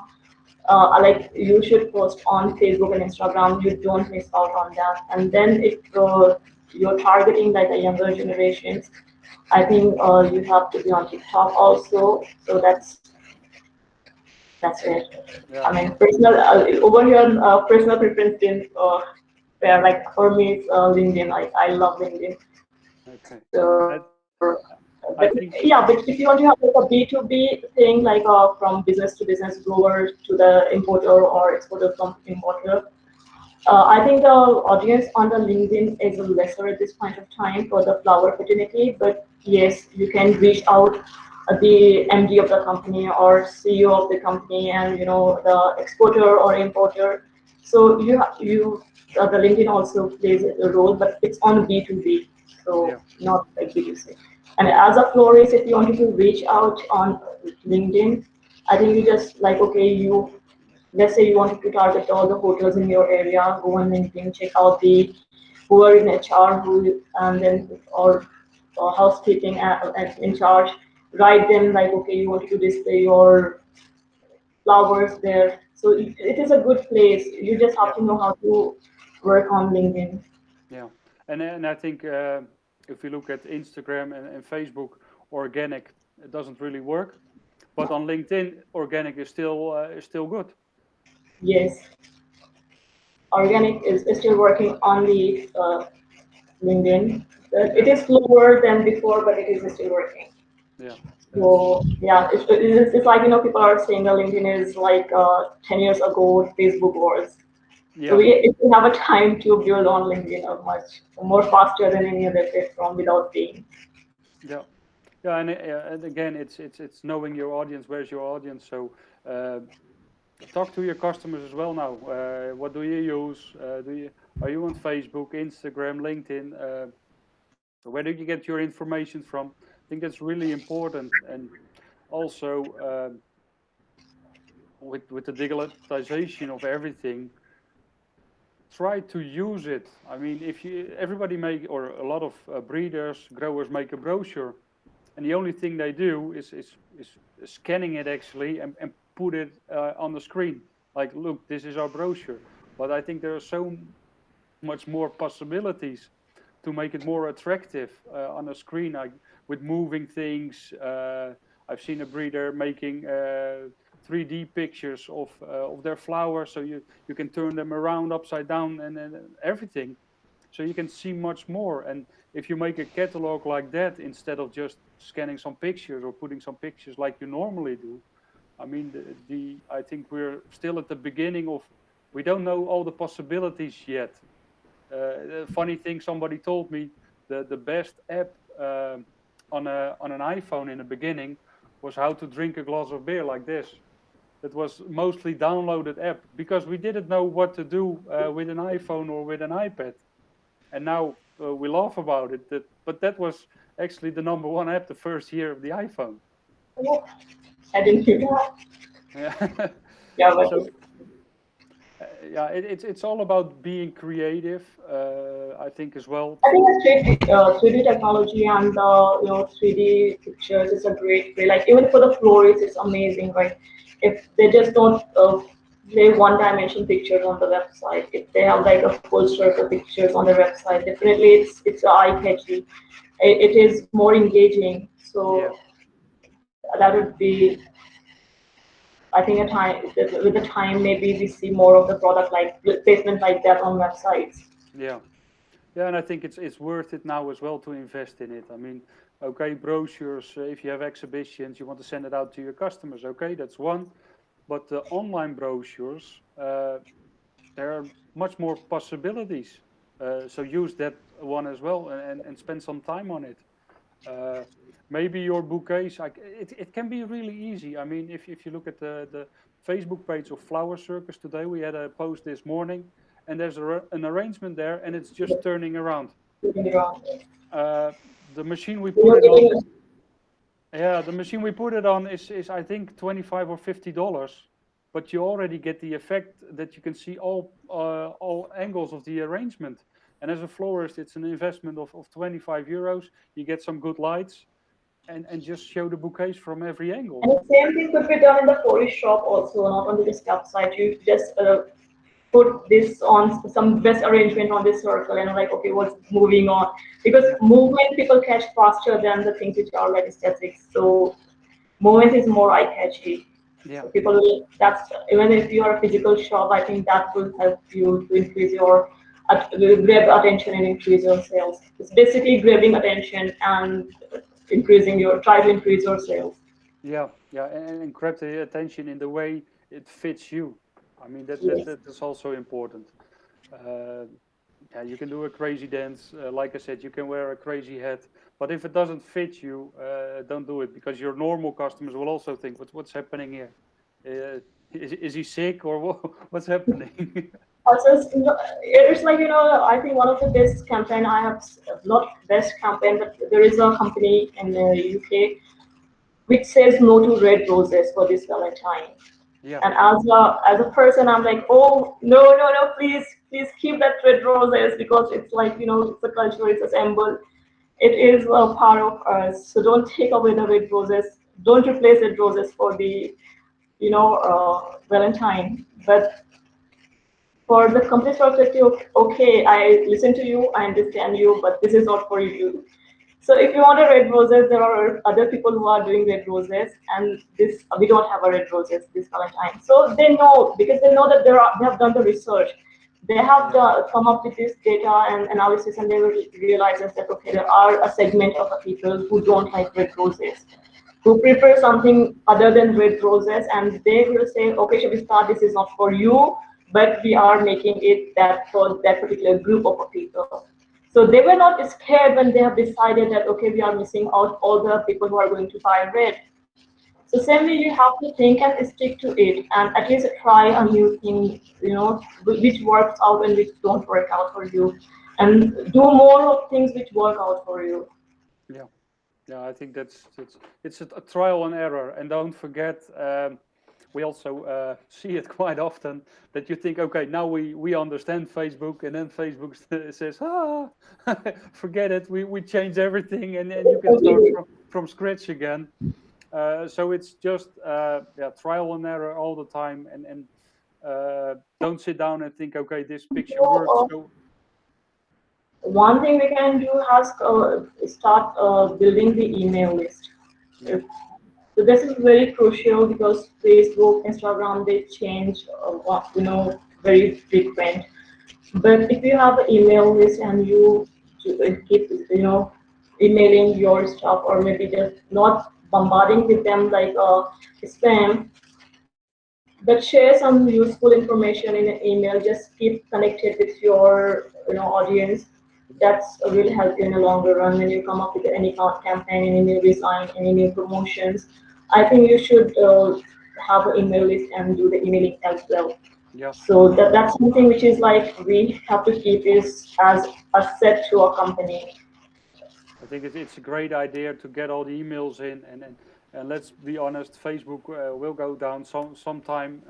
like you should post on Facebook and Instagram. You don't miss out on that. And then if you're targeting like the younger generations, I think you have to be on TikTok also. So that's it. yeah. I mean, personal over here, personal preference in where like for me it's LinkedIn. I love LinkedIn. Okay. So, That but I yeah, but think. if you want to have like a B2B thing, like from business to business grower to the importer or exporter from importer, I think the audience on the LinkedIn is lesser at this point of time for the flower fraternity, but yes, you can reach out the MD of the company or CEO of the company and the exporter or importer. So the LinkedIn also plays a role, but it's on B2B, so Yeah, not like B2C. And as a florist, if you wanted to reach out on LinkedIn, I think you just like okay, let's say you wanted to target all the hotels in your area, go on LinkedIn, check out the who are in HR, and then or housekeeping in charge. Write them like, okay, you wanted to display your flowers there. So it is a good place. You just have yeah, to know how to work on LinkedIn. yeah. And I think if you look at Instagram and Facebook, organic it doesn't really work. But on LinkedIn, organic is still good. Yes, organic is still working on the LinkedIn. It Yeah, is slower than before, but it is still working. yeah. That's So yeah, it's like people are saying that LinkedIn is like 10 years ago Facebook was. So yeah, we have a time to build on LinkedIn much more faster than any other platform without paying. yeah. Yeah, and again, it's knowing your audience. Where's your audience? So uh, talk to your customers as well now. What do you use? Do you Are you on Facebook, Instagram, LinkedIn? Where do you get your information from? I think that's really important. And also with the digitalization of everything, try to use it. I mean, if you everybody make or a lot of breeders, growers make a brochure, and the only thing they do is scanning it actually and put it on the screen. Like, look, this is our brochure. But I think there are so much more possibilities to make it more attractive on a screen, like with moving things. I've seen a breeder making 3D pictures of their flowers, so you can turn them around upside down and everything, so you can see much more. And if you make a catalog like that instead of just scanning some pictures or putting some pictures like you normally do, I mean, the I think we're still at the beginning of. We don't know all the possibilities yet. The funny thing, somebody told me the best app on an iPhone in the beginning was how to drink a glass of beer like this. That was mostly downloaded app because we didn't know what to do with an iPhone or with an iPad, and now we laugh about it. But that was actually the number one app the first year of the iPhone. Oh, I didn't do that. Yeah. Yeah, but So yeah, it's all about being creative. I think as well. I think the 3D technology and the 3D pictures is a great way. Like even for the florists, it's amazing, right? If they just don't play one-dimension pictures on the website, if they have like a full circle pictures on the website, definitely it's eye-catchy. It is more engaging. Yeah, So that would be, I think, a time with the time maybe we see more of the product like placement like that on websites. yeah. Yeah, and I think it's worth it now as well to invest in it. I mean, okay, brochures. If you have exhibitions, you want to send it out to your customers. Okay, that's one. But the online brochures, there are much more possibilities. So use that one as well and spend some time on it. Uh, maybe your bouquets, like it can be really easy. I mean, if you look at the Facebook page of Flower Circus today, we had a post this morning, and there's an arrangement there, and it's just turning around. Doing wrong. Uh, the machine we put You're it on, getting yeah, the machine we put it on is I think $25 or $50, but you already get the effect that you can see all angles of the arrangement. And as a florist, it's an investment of €25. You get some good lights, and just show the bouquets from every and angle. the same thing could be done in the florist shop also, not only the stuff side. You just put this on some best arrangement on this circle and like, okay, what's moving on? Because Yeah, movement people catch faster than the things which are like statics. So movement is more eye catchy. yeah, So people will, that's even if you are a physical shop, I think that will help you to increase your will grab attention and increase your sales. It's basically grabbing attention and try to increase your sales. yeah, yeah, and grab the attention in the way it fits you. I mean, Yes. that's also important. Uh, yeah, you can do a crazy dance. Like I said, you can wear a crazy hat, but if it doesn't fit you, don't do it, because your normal customers will also think, what's happening here? Is he sick, or what's happening? Also, it's like, I think one of the best campaign I have, not best campaign, but there is a company in the UK which says no to red roses for this Valentine. Yeah, And as a person, I'm like, oh no, no, no, please keep that red roses because it's like, it's a culture, it's a symbol, it is a part of us. So don't take away the red roses. Don't replace red roses for the Valentine. But for the company's perspective, okay, I listen to you, I understand you, but this is not for you. So if you want a red roses, there are other people who are doing red roses, and this we don't have a red roses this Valentine. So they know because they know that they have done the research, they have yeah, come up with this data and analysis, and they will realize that okay, there are a segment of the people who don't like red roses, who prefer something other than red roses, and they will say, okay, Shabistan, this is not for you, but we are making it that for that particular group of people. So they were not scared when they have decided that okay, we are missing out all the people who are going to buy red. So same way, you have to think and stick to it, and at least try a new thing, which works out and which don't work out for you, and do more of things which work out for you. yeah, yeah. I think that's it's a trial and error, and don't forget. We also see it quite often that you think, okay, now we understand Facebook, and then Facebook says, forget it, we change everything, and you can start Totally. from scratch again. So it's just yeah, trial and error all the time, and don't sit down and think, okay, this picture works. So, So one thing we can do is start building the email list. yeah, So this is very crucial because Facebook, Instagram, they change, very frequent. But if you have an email list and you keep, emailing your stuff or maybe just not bombarding with them like spam, but share some useful information in an email. Just keep connected with your, audience. That's will help you in the longer run when you come up with any campaign, any new design, any new promotions. I think you should have an email list and do the emailing as well. yeah. So that's something which is like we have to keep is as a set to a company. I think it's a great idea to get all the emails in, and let's be honest, Facebook will go down sometime,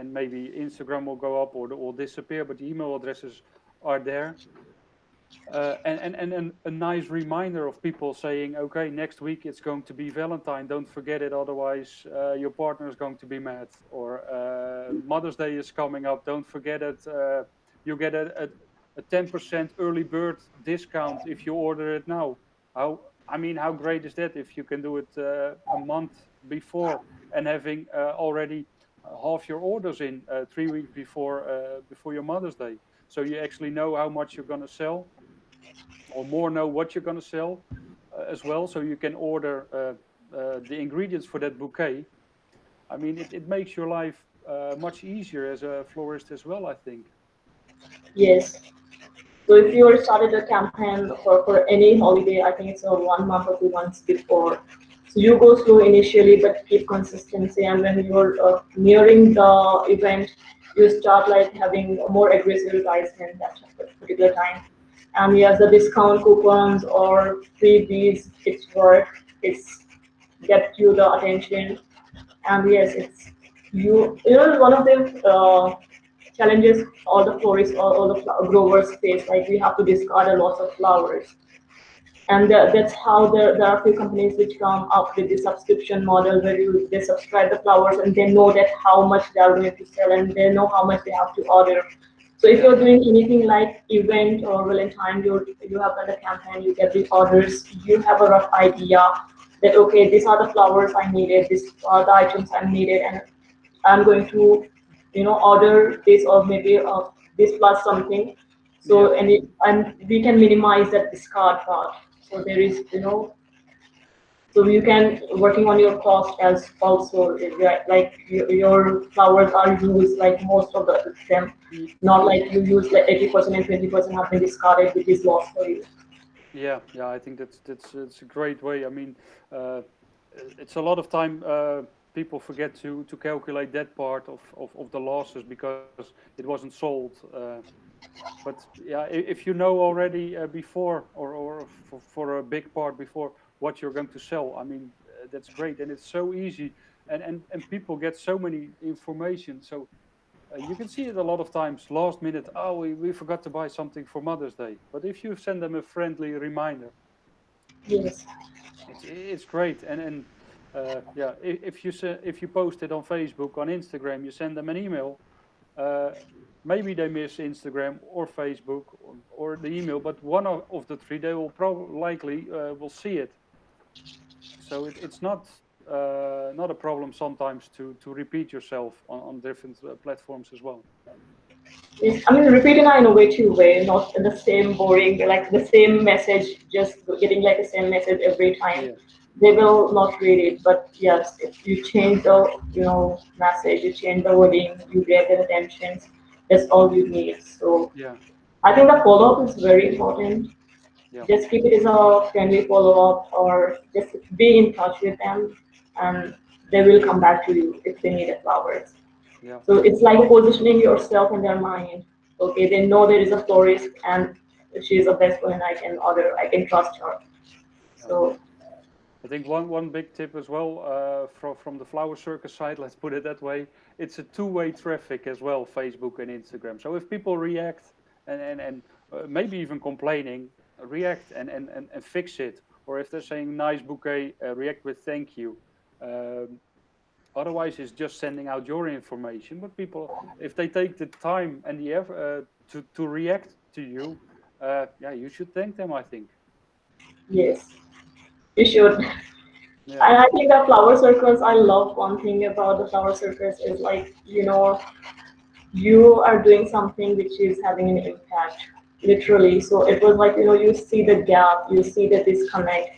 and maybe Instagram will go up or disappear, but the email addresses are there. And a nice reminder of people saying, okay, next week it's going to be Valentine. Don't forget it, otherwise your partner is going to be mad. Or Mother's Day is coming up. Don't forget it. You get a 10% early bird discount if you order it now. How I mean, how great is that if you can do it a month before and having already half your orders in 3 weeks before your Mother's Day, so you actually know how much you're going to sell, or more know what you're going to sell as well, so you can order the ingredients for that bouquet. I mean, it makes your life much easier as a florist as well, I think. Yes. So if you started a campaign for any holiday, I think it's a 1 month or 2 months before. So you go slow initially, but keep consistency. And when you're nearing the event, you start like having a more aggressive advertisement that particular time. And yes, the discount coupons or freebies, it's work. It's get you the attention. And yes, it's one of the challenges all the florists, all the growers face. Like we have to discard a lot of flowers, and that's how there are a few companies which come up with the subscription model where they subscribe the flowers and they know that how much they are going to sell and they know how much they have to order. So if Yeah, you're doing anything like event or Valentine, you have done a campaign, you get the orders, you have a rough idea that okay, these are the flowers I needed, these are the items I needed, and I'm going to, order this or maybe this plus something. yeah, So and we can minimize that discard part. So there is, so you can working on your cost as also like your flowers are used like most of them, not like you use like 80% and 20% have been discarded, which is lost for you. yeah, yeah. I think that's a great way. I mean, uh, it's a lot of time people forget to calculate that part of the losses because it wasn't sold. But yeah, if you know already before or for a big part before what you're going to sell, I mean, that's great, and it's so easy, and people get so many information. So you can see it a lot of times. Last minute, oh, we forgot to buy something for Mother's Day. But if you send them a friendly reminder, Yes. it's great. And yeah, if you post it on Facebook, on Instagram, you send them an email. Uh, Maybe they miss Instagram or Facebook or the email, but one of the three they will probably likely will see it. So it's not a problem sometimes to repeat yourself on different platforms as well. Yes, I mean, repeat in an innovative way, not in the same boring, like the same message, just getting like the same message every time. Yeah, They will not read it, but yes, if you change the, message, you change the wording, you get their attention. That's all you need. So yeah, I think the follow-up is very important. yeah, Just keep it as a friendly follow-up, or just be in touch with them, and they will come back to you if they need the flowers. yeah, So it's like positioning yourself in their mind. Okay, they know there is a florist and she is the best one I can order. I can trust her. yeah. So I think one big tip as well from the flower circus side, let's put it that way, it's a two-way traffic as well, Facebook and Instagram. So if people react and maybe even complaining, react and fix it. Or if they're saying nice bouquet, react with thank you. Um, Otherwise, it's just sending out your information. But people, if they take the time and the effort to react to you, yeah, you should thank them, I think. yes, you should. Yeah, And I think that flower circus, I love one thing about the flower circus is like, you are doing something which is having an impact, literally. So it was like, you see the gap, you see the disconnect,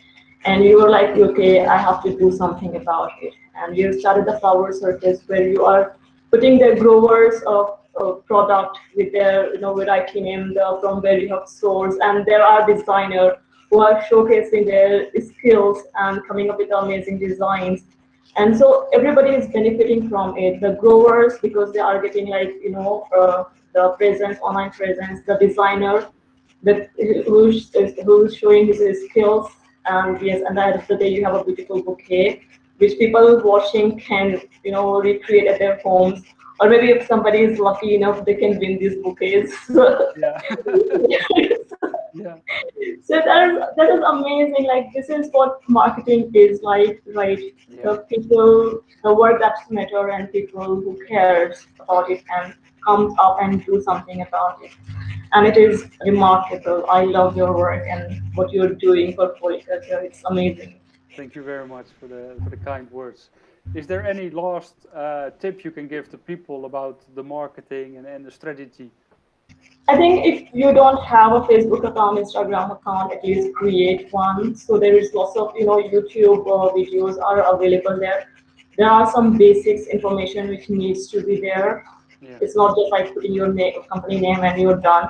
and you were like, okay, I have to do something about it. And you started the flower circus where you are putting the growers of product with their, variety name, from where you have source, and there are designers who are showcasing their skills and coming up with amazing designs, and so everybody is benefiting from it. The growers because they are getting like the presence, online presence. The designer that who's showing his skills, and yes, and at the end of the day you have a beautiful bouquet which people watching can recreate at their homes, or maybe if somebody is lucky enough they can win these bouquets. yeah, yeah, So that is amazing. Like this is what marketing is like, right? yeah. The people, the word that matter, and people who cares about it and comes up and do something about it. And it is remarkable. I love your work and what you're doing for polyculture. It's amazing. Thank you very much for the kind words. Is there any last tip you can give to people about the marketing and the strategy? I think if you don't have a Facebook account, Instagram account, at least create one. So there is lots of YouTube videos are available there. There are some basics information which needs to be there. Yeah, It's not just like putting your company name and you're done.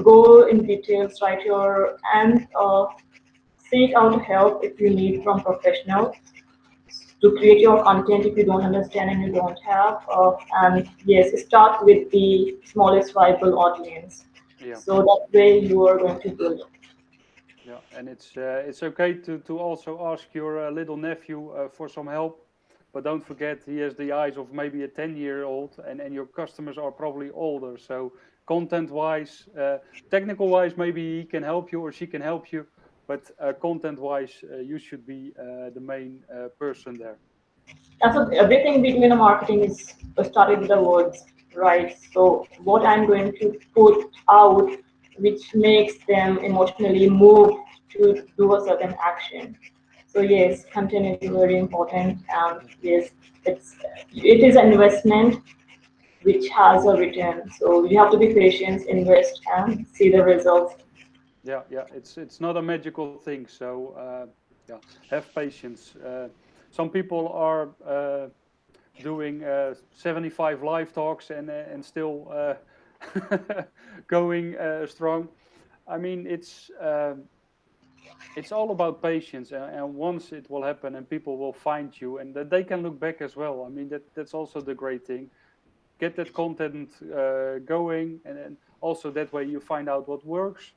go in details, write your and seek out help if you need from professionals to create your content if you don't understand and you don't have. And yes, start with the smallest viable audience. Yeah. So that way you are going to build. Yeah, and it's okay to also ask your little nephew for some help, but don't forget he has the eyes of maybe a 10-year-old, and your customers are probably older. So content-wise, technical-wise, maybe he can help you or she can help you, but content-wise, you should be the main person there. And so everything between the marketing is started with the words, right? So what I'm going to put out, which makes them emotionally move to do a certain action. So yes, content is very important, and yes, it is an investment which has a return. So you have to be patient, invest, and see the results. Yeah, yeah, it's not a magical thing. So yeah, have patience. Some people are doing 75 live talks and still going strong. I mean, it's all about patience, and once it will happen, and people will find you, and that they can look back as well. I mean, that's also the great thing. Get that content going, and also that way you find out what works.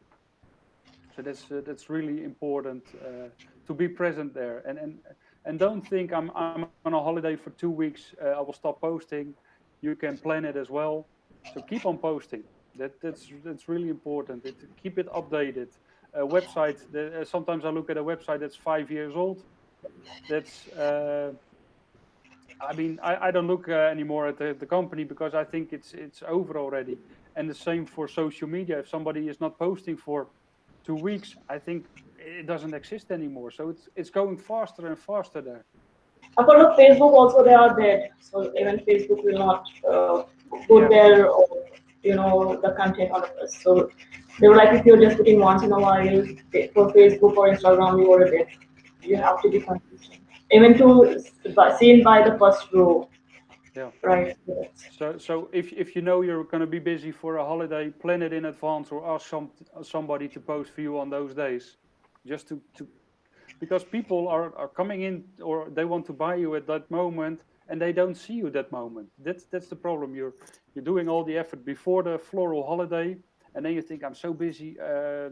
So that's really important to be present there, and don't think I'm on a holiday for 2 weeks. I will stop posting. You can plan it as well. So keep on posting. That's really important. Keep it updated. Website. Sometimes I look at a website that's 5 years old. That's I mean, I don't look anymore at the company because I think it's over already. And the same for social media. If somebody is not posting for 2 weeks, I think it doesn't exist anymore. So it's going faster and faster there. Apart from Facebook, also they are dead. So even Facebook will not put Yeah, their, the content on us. So they were like, if you're just putting once in a while for Facebook or Instagram, you are dead. You yeah, have to be consistent. Even to seen by the first row, yeah. right? So if you know you're going to be busy for a holiday, plan it in advance or ask somebody to post for you on those days, just to because people are coming in or they want to buy you at that moment and they don't see you that moment. That's the problem. You're doing all the effort before the floral holiday, and then you think I'm so busy.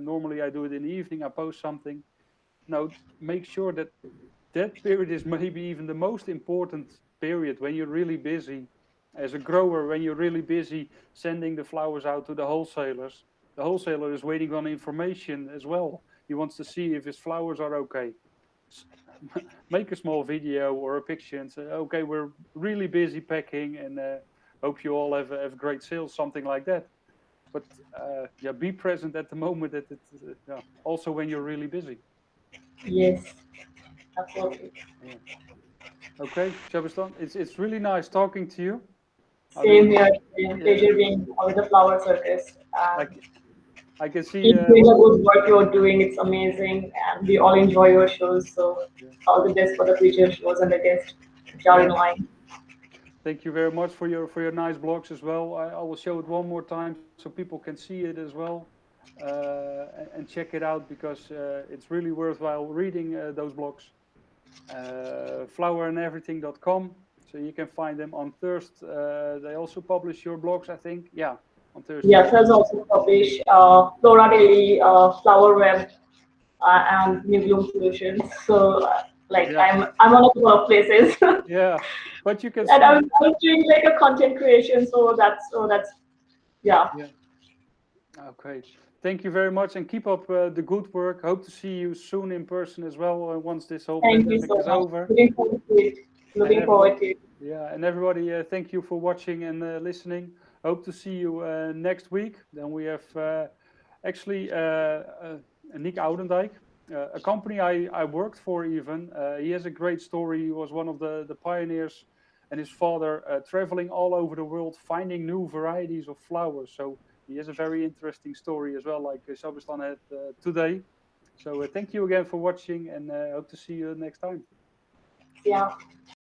Normally I do it in the evening. I post something. No, make sure that that period is maybe even the most important period when you're really busy as a grower, when you're really busy sending the flowers out to the wholesalers. The wholesaler is waiting on information as well. He wants to see if his flowers are okay. S- Make a small video or a picture and say, okay, we're really busy packing, and hope you all have great sales, something like that. But yeah, be present at the moment that yeah, also when you're really busy. Yes, absolutely. Yeah. Okay, Shabistan, it's really nice talking to you. I Same mean, here. yeah, Pleasure being with the Flower Circus. I, I can see Keep doing what. the good work you're doing. It's amazing, and we all enjoy your shows. So Yeah, all the best for the future shows and the guests which are in yeah. line. Thank you very much for your nice blogs as well. I will show it one more time so people can see it as well, and check it out because it's really worthwhile reading those blogs. Flowerandeverything.com. So you can find them on Thursday. They also publish your blogs, I think. Yeah, on Yes, Thursdays. has also published Flora Daily, Flower Web, and New Bloom Solutions. So like Yeah, I'm on a couple of places, and yeah. But you can I'm, see. I'm doing like a content creation. So that's yeah. Yeah. Okay. Thank you very much and keep up the good work. Hope to see you soon in person as well once this whole Thank you pandemic so is much. over. Looking forward to it. And Looking everybody, forward to it. yeah, and everybody, thank you for watching and listening. Hope to see you next week. Then we have actually Nick Oudendijk, a company I worked for even. He has a great story. He was one of the pioneers, and his father traveling all over the world finding new varieties of flowers. So he has a very interesting story as well, like Shabistan had today. So thank you again for watching, and hope to see you next time. Yeah.